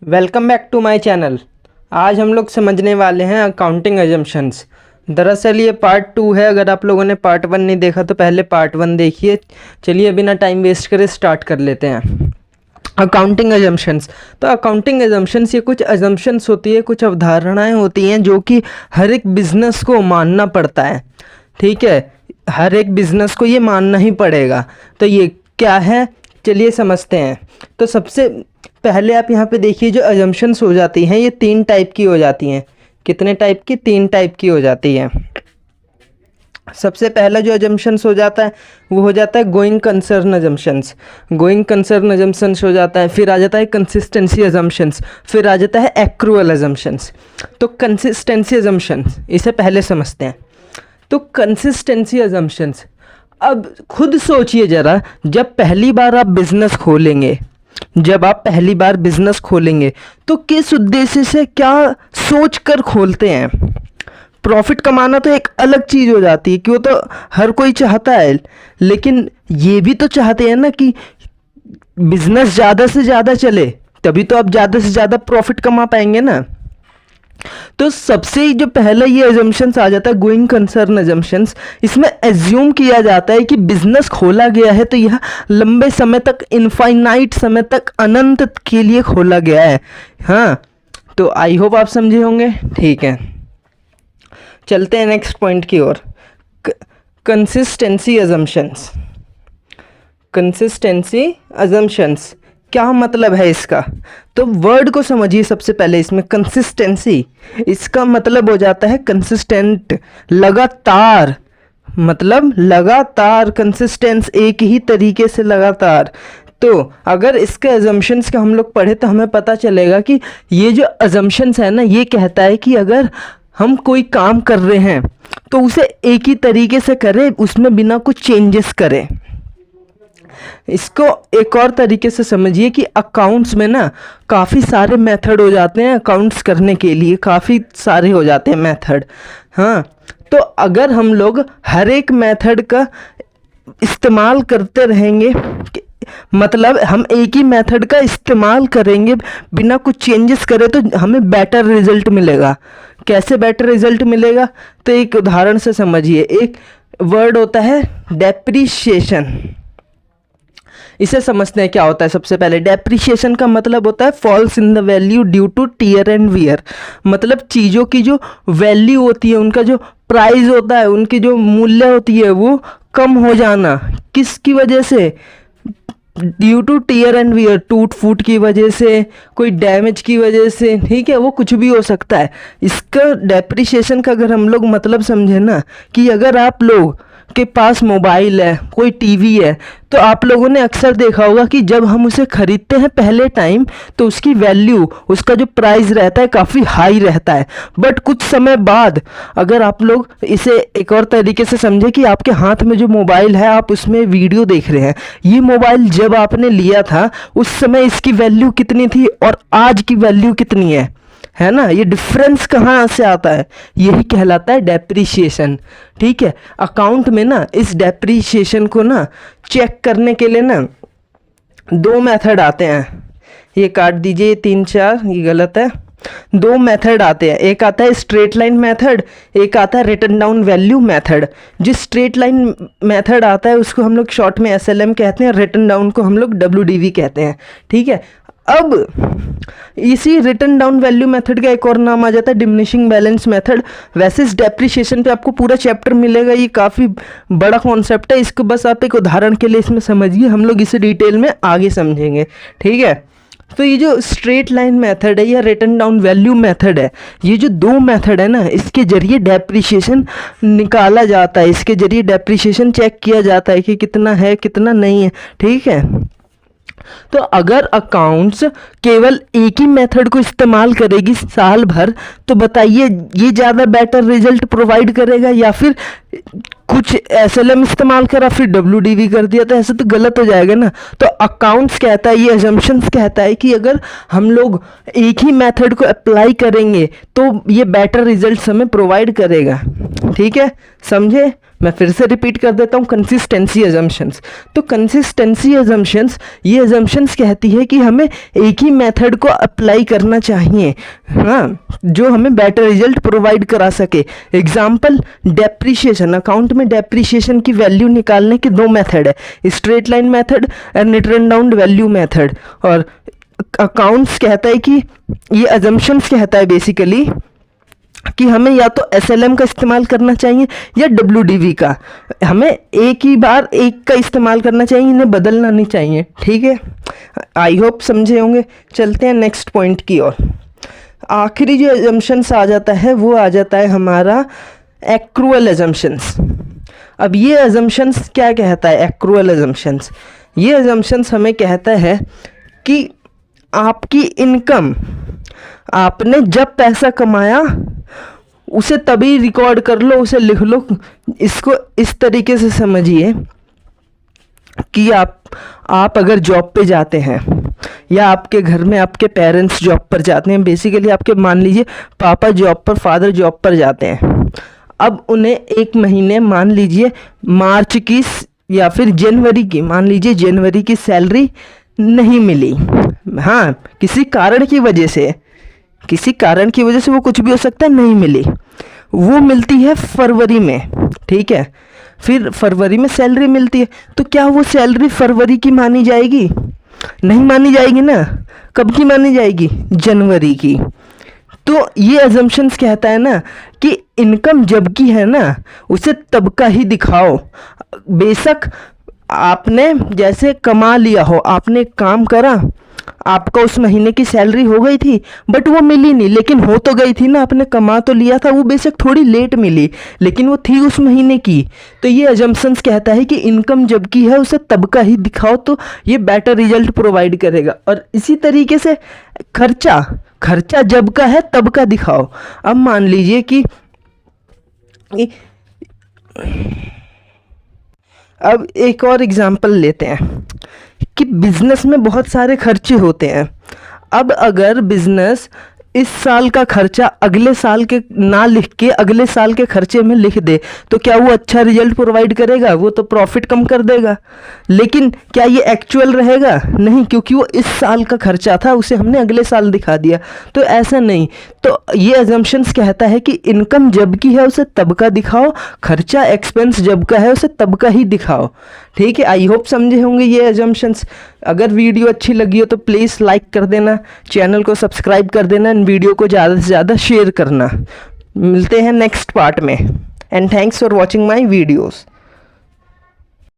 Welcome back to my channel. आज हम लोग समझने वाले हैं अकाउंटिंग अजम्पशंस। दरअसल ये पार्ट 2 है। अगर आप लोगों ने पार्ट 1 नहीं देखा तो पहले पार्ट 1 देखिए। चलिए बिना टाइम वेस्ट करे स्टार्ट कर लेते हैं। Accounting assumptions. तो अकाउंटिंग अजम्पशंस ये कुछ अजम्पशंस होती है, कुछ अवधारणाएं होती हैं जो कि हर एक बिजनेस को मानना पड़ता है। ठीक है, हर एक बिजनेस को ये मानना ही पड़ेगा। तो ये क्या है, चलिए समझते हैं। तो सबसे पहले आप यहाँ पे देखिए, जो अजम्पशंस हो जाती हैं ये 3 टाइप की हो जाती हैं। कितने टाइप की? 3 टाइप की हो जाती हैं। सबसे पहला जो अजम्पशंस हो जाता है वो हो जाता है going concern assumptions. Going concern assumptions हो जाता है। फिर आ जाता है कंसिस्टेंसी अजम्पशंस। फिर आ जाता है एक्रूअल अजम्पशंस। तो कंसिस्टेंसी अजम्पशंस इसे पहले समझते हैं। तो कंसिस्टेंसी अजम्पशंस, अब खुद सोचिए ज़रा, जब पहली बार आप बिज़नेस खोलेंगे, जब आप पहली बार बिजनेस खोलेंगे तो किस उद्देश्य से, क्या सोच कर खोलते हैं? प्रॉफिट कमाना तो एक अलग चीज़ हो जाती है कि वो तो हर कोई चाहता है, लेकिन ये भी तो चाहते हैं ना कि बिजनेस ज़्यादा से ज़्यादा चले, तभी तो आप ज़्यादा से ज़्यादा प्रॉफिट कमा पाएंगे ना। तो सबसे जो पहला ये अजम्पशंस आ जाता है गोइंग कंसर्न अजम्पशंस। इसमें एज्यूम किया जाता है कि बिजनेस खोला गया है तो यह लंबे समय तक, इनफाइनाइट समय तक, अनंत के लिए खोला गया है। हाँ, तो आई होप आप समझे होंगे। ठीक है, चलते हैं नेक्स्ट पॉइंट की ओर। Consistency assumptions. कंसिस्टेंसी अजम्पशंस क्या मतलब है इसका? तो वर्ड को समझिए सबसे पहले। इसमें कंसिस्टेंसी, इसका मतलब हो जाता है कंसिस्टेंट, लगातार, मतलब लगातार, कंसिस्टेंस, एक ही तरीके से लगातार। तो अगर इसके अजम्पशंस का हम लोग पढ़े तो हमें पता चलेगा कि ये जो अजम्पशंस है ना, ये कहता है कि अगर हम कोई काम कर रहे हैं तो उसे एक ही तरीके से करें, उसमें बिना कुछ चेंजेस करें। इसको एक और तरीके से समझिए कि अकाउंट्स में ना काफ़ी सारे मेथड हो जाते हैं। अकाउंट्स करने के लिए काफ़ी सारे हो जाते हैं मेथड। हाँ, तो अगर हम लोग हर एक मेथड का इस्तेमाल करते रहेंगे, मतलब हम एक ही मेथड का इस्तेमाल करेंगे बिना कुछ चेंजेस करें, तो हमें बेटर रिजल्ट मिलेगा। कैसे बेटर रिजल्ट मिलेगा? तो एक उदाहरण से समझिए। एक वर्ड होता है डेप्रीशिएशन। इसे समझते हैं क्या होता है। सबसे पहले डेप्रिशिएशन का मतलब होता है falls in the value due to tear and wear. मतलब चीज़ों की जो वैल्यू होती है, उनका जो प्राइस होता है, उनकी जो मूल्य होती है वो कम हो जाना। किसकी वजह से? Due to tear and wear, टूट फूट की वजह से, कोई डैमेज की वजह से। ठीक है, वो कुछ भी हो सकता है। इसका डेप्रिशिएशन का अगर हम लोग मतलब समझे ना, कि अगर आप लोग के पास मोबाइल है, कोई टीवी है, तो आप लोगों ने अक्सर देखा होगा कि जब हम उसे खरीदते हैं पहले टाइम, तो उसकी वैल्यू, उसका जो प्राइस रहता है काफ़ी हाई रहता है। बट कुछ समय बाद अगर आप लोग इसे एक और तरीके से समझे कि आपके हाथ में जो मोबाइल है, आप उसमें वीडियो देख रहे हैं, ये मोबाइल जब आपने लिया था उस समय इसकी वैल्यू कितनी थी और आज की वैल्यू कितनी है ना। ये डिफरेंस कहाँ से आता है? यही कहलाता है डेप्रिशिएशन। ठीक है, अकाउंट में ना इस डेप्रिशिएशन को ना चेक करने के लिए ना 2 मेथड आते हैं। ये काट दीजिए, 3 4, ये गलत है। 2 मेथड आते हैं। एक आता है स्ट्रेट लाइन मेथड, एक आता है रिटन डाउन वैल्यू मेथड। जो स्ट्रेट लाइन मेथड आता है उसको हम लोग शॉर्ट में SLM कहते हैं, रिटन डाउन को हम लोग WDV कहते हैं। ठीक है, अब इसी रिटन डाउन वैल्यू मेथड का एक और नाम आ जाता है डिमिनिशिंग बैलेंस मेथड। वैसे इस डेप्रिशिएशन पे आपको पूरा चैप्टर मिलेगा, ये काफ़ी बड़ा कॉन्सेप्ट है। इसको बस आप एक उदाहरण के लिए इसमें समझिए, हम लोग इसे डिटेल में आगे समझेंगे। ठीक है, तो ये जो स्ट्रेट लाइन मेथड है या रिटन डाउन वैल्यू मेथड है, ये जो 2 मेथड है ना, इसके जरिए डेप्रिशिएशन निकाला जाता है। इसके जरिए डेप्रिशिएशन चेक किया जाता है कि कितना है, कितना नहीं है। ठीक है, तो अगर अकाउंट्स केवल एक ही मेथड को इस्तेमाल करेगी साल भर, तो बताइए ये ज़्यादा बेटर रिजल्ट प्रोवाइड करेगा या फिर कुछ SLM इस्तेमाल करा फिर WDV कर दिया? तो ऐसे तो गलत हो जाएगा ना। तो अकाउंट्स कहता है, ये अजम्पशंस कहता है कि अगर हम लोग एक ही मेथड को अप्लाई करेंगे तो ये बेटर रिजल्ट हमें प्रोवाइड करेगा। ठीक है, समझे? मैं फिर से रिपीट कर देता हूँ, कंसिस्टेंसी अजम्पशंस। तो कंसिस्टेंसी अजम्पशंस, ये अजम्पशंस कहती है कि हमें एक ही मेथड को अप्लाई करना चाहिए, हाँ, जो हमें बेटर रिजल्ट प्रोवाइड करा सके। Example, depreciation. अकाउंट में डेप्रीशिएशन की वैल्यू निकालने के दो मेथड है, straight line method and return down value method. और अकाउंट्स कहता है कि ये अजम्पशंस कहता है बेसिकली कि हमें या तो SLM का इस्तेमाल करना चाहिए या WDV का। हमें एक ही बार एक का इस्तेमाल करना चाहिए, इन्हें बदलना नहीं चाहिए, ठीक है। आई होप समझे होंगे। चलते हैं नेक्स्ट पॉइंट की ओर। आखिरी जो एजम्पशंस आ जाता है वो आ जाता है हमारा एक्रूअल एजम्पशंस। अब ये एजम्पशंस क्या कहता है? एक्रूअल एजम्पशंस, ये एजम्पशंस हमें कहता है कि आपकी इनकम, आपने जब पैसा कमाया उसे तभी रिकॉर्ड कर लो, उसे लिख लो। इसको इस तरीके से समझिए कि आप अगर जॉब पे जाते हैं या आपके घर में आपके पेरेंट्स जॉब पर जाते हैं, बेसिकली आपके मान लीजिए पापा जॉब पर, फादर जॉब पर जाते हैं। अब उन्हें एक महीने, मान लीजिए मार्च की या फिर जनवरी की, मान लीजिए जनवरी की सैलरी नहीं मिली, हाँ, किसी कारण की वजह से, वो कुछ भी हो सकता है, नहीं मिली। वो मिलती है फरवरी में, ठीक है। फिर फरवरी में सैलरी मिलती है, तो क्या वो सैलरी फरवरी की मानी जाएगी? नहीं मानी जाएगी ना। कब की मानी जाएगी? जनवरी की। तो ये अजम्पशंस कहता है ना कि इनकम जब की है ना, उसे तब का ही दिखाओ। बेशक आपने जैसे कमा लिया हो, आपने काम करा, आपका उस महीने की सैलरी हो गई थी बट वो मिली नहीं, लेकिन हो तो गई थी ना, आपने कमा तो लिया था। वो बेशक थोड़ी लेट मिली लेकिन वो थी उस महीने की। तो ये अजम्पशंस कहता है कि इनकम जब की है उसे तब का ही दिखाओ, तो ये बेटर रिजल्ट प्रोवाइड करेगा। और इसी तरीके से खर्चा जब का है तब का दिखाओ। अब मान लीजिए कि अब एक और एग्जांपल लेते हैं कि बिजनेस में बहुत सारे खर्चे होते हैं। अब अगर बिजनेस इस साल का खर्चा अगले साल के ना लिख के अगले साल के खर्चे में लिख दे, तो क्या वो अच्छा रिजल्ट प्रोवाइड करेगा? वो तो प्रॉफिट कम कर देगा। लेकिन क्या ये एक्चुअल रहेगा? नहीं, क्योंकि वो इस साल का खर्चा था, उसे हमने अगले साल दिखा दिया। तो ऐसा नहीं। तो ये अजम्पशंस कहता है कि इनकम जब की है उसे तब का दिखाओ, खर्चा एक्सपेंस जब का है उसे तब का ही दिखाओ, ठीक है। आई होप समझे होंगे ये अजम्पशंस। अगर वीडियो अच्छी लगी हो तो प्लीज़ लाइक कर देना, चैनल को सब्सक्राइब कर देना, वीडियो को ज़्यादा से ज़्यादा शेयर करना। मिलते हैं नेक्स्ट पार्ट में, and thanks for watching my videos.